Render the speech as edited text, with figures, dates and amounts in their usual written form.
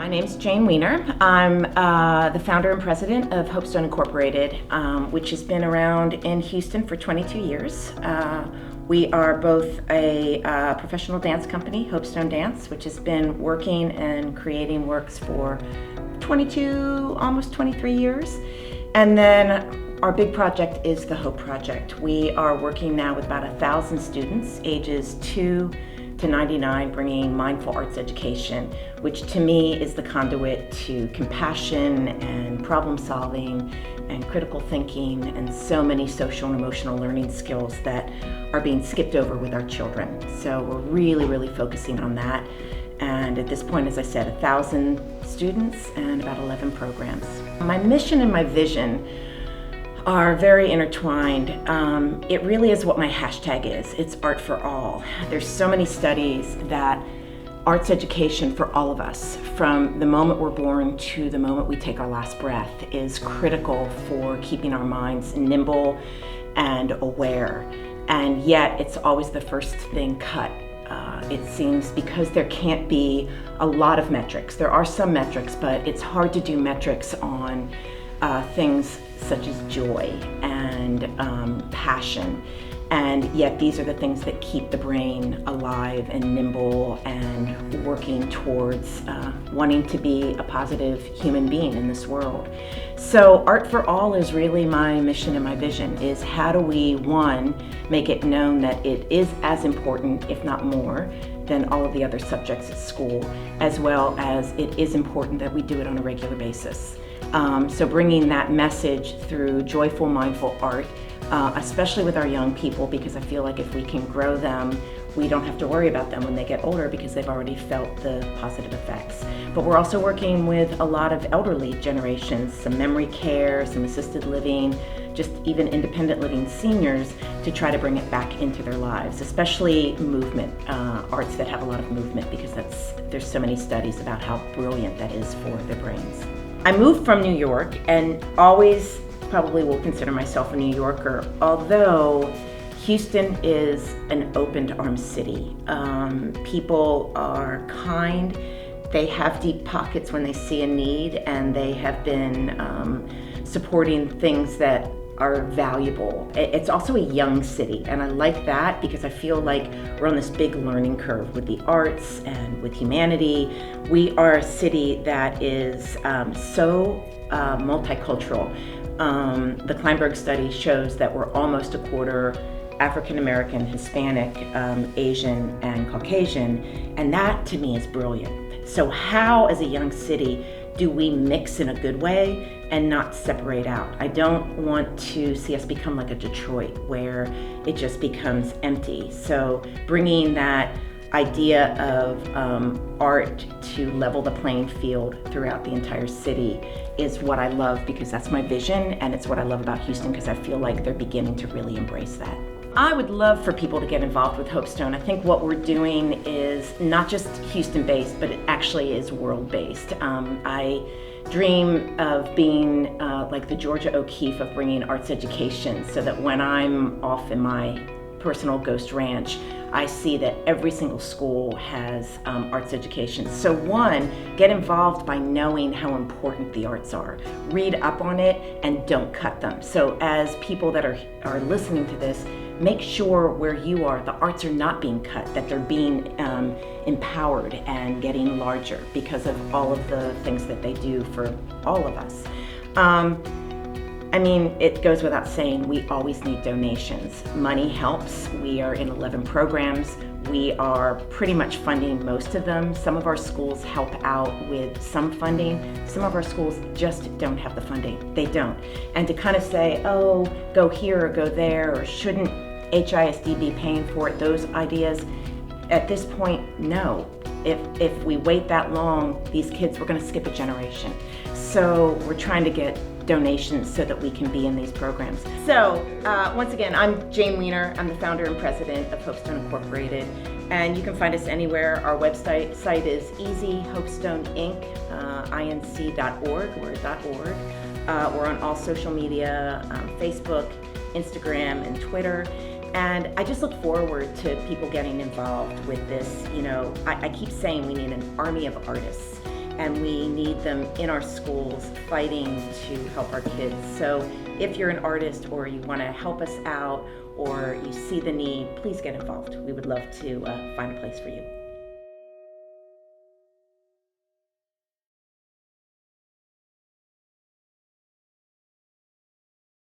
My name's Jane Weiner. I'm the founder and president of Hopestone Incorporated, which has been around in Houston for 22 years. We are both a professional dance company, Hopestone Dance, which has been working and creating works for 22, almost 23 years. And then our big project is the Hope Project. We are working now with about 1,000 students, ages 2 to 99, bringing mindful arts education, which to me is the conduit to compassion and problem solving and critical thinking and so many social and emotional learning skills that are being skipped over with our children. So we're really focusing on that. And at this point, as I said, 1,000 students and about 11 programs. My mission and my vision are very intertwined. It really is what my hashtag is. It's art for all. There's so many studies that arts education for all of us, from the moment we're born to the moment we take our last breath, is critical for keeping our minds nimble and aware. And yet it's always the first thing cut. It seems because there can't be a lot of metrics. There are some metrics, but it's hard to do metrics on things such as joy and passion, and yet these are the things that keep the brain alive and nimble and working towards wanting to be a positive human being in this world. So Art for All is really my mission and my vision, is how do we, one, make it known that it is as important, if not more, than all of the other subjects at school, as well as it is important that we do it on a regular basis. So bringing that message through joyful, mindful art, especially with our young people, because I feel like if we can grow them, we don't have to worry about them when they get older because they've already felt the positive effects. But we're also working with a lot of elderly generations, some memory care, some assisted living, just even independent living seniors, to try to bring it back into their lives, especially movement, arts that have a lot of movement, because there's so many studies about how brilliant that is for their brains. I moved from New York and always probably will consider myself a New Yorker, although Houston is an open-arms city. People are kind, they have deep pockets when they see a need, and they have been supporting things that are valuable. It's also a young city, and I like that because I feel like we're on this big learning curve with the arts and with humanity. We are a city that is so multicultural. The Kleinberg study shows that we're almost a quarter African American, Hispanic, Asian, and Caucasian, and that to me is brilliant. So how, as a young city, do we mix in a good way and not separate out? I don't want to see us become like a Detroit where it just becomes empty. So bringing that idea of art to level the playing field throughout the entire city is what I love, because that's my vision, and it's what I love about Houston, because I feel like they're beginning to really embrace that. I would love for people to get involved with Hopestone. I think what we're doing is not just Houston-based, but it actually is world-based. I dream of being like the Georgia O'Keeffe of bringing arts education, so that when I'm off in my personal ghost ranch, I see that every single school has arts education. So one, get involved by knowing how important the arts are. Read up on it and don't cut them. So as people that are listening to this, make sure where you are, the arts are not being cut, that they're being empowered and getting larger because of all of the things that they do for all of us. I mean, it goes without saying, we always need donations. Money helps. We are in 11 programs. We are pretty much funding most of them. Some of our schools help out with some funding. Some of our schools just don't have the funding. They don't. And to kind of say, oh, go here or go there, or shouldn't HISD be paying for it, those ideas, at this point, no. If we wait that long, these kids, we're going to skip a generation. So we're trying to get donations so that we can be in these programs. So once again, I'm Jane Weiner. I'm the founder and president of Hopestone Incorporated, and you can find us anywhere. Our website is easyhopestoneinc.org or .org. We're on all social media, Facebook, Instagram, and Twitter. And I just look forward to people getting involved with this. You know, I keep saying we need an army of artists. and we need them in our schools fighting to help our kids. So if you're an artist or you want to help us out or you see the need, please get involved. We would love to find a place for you.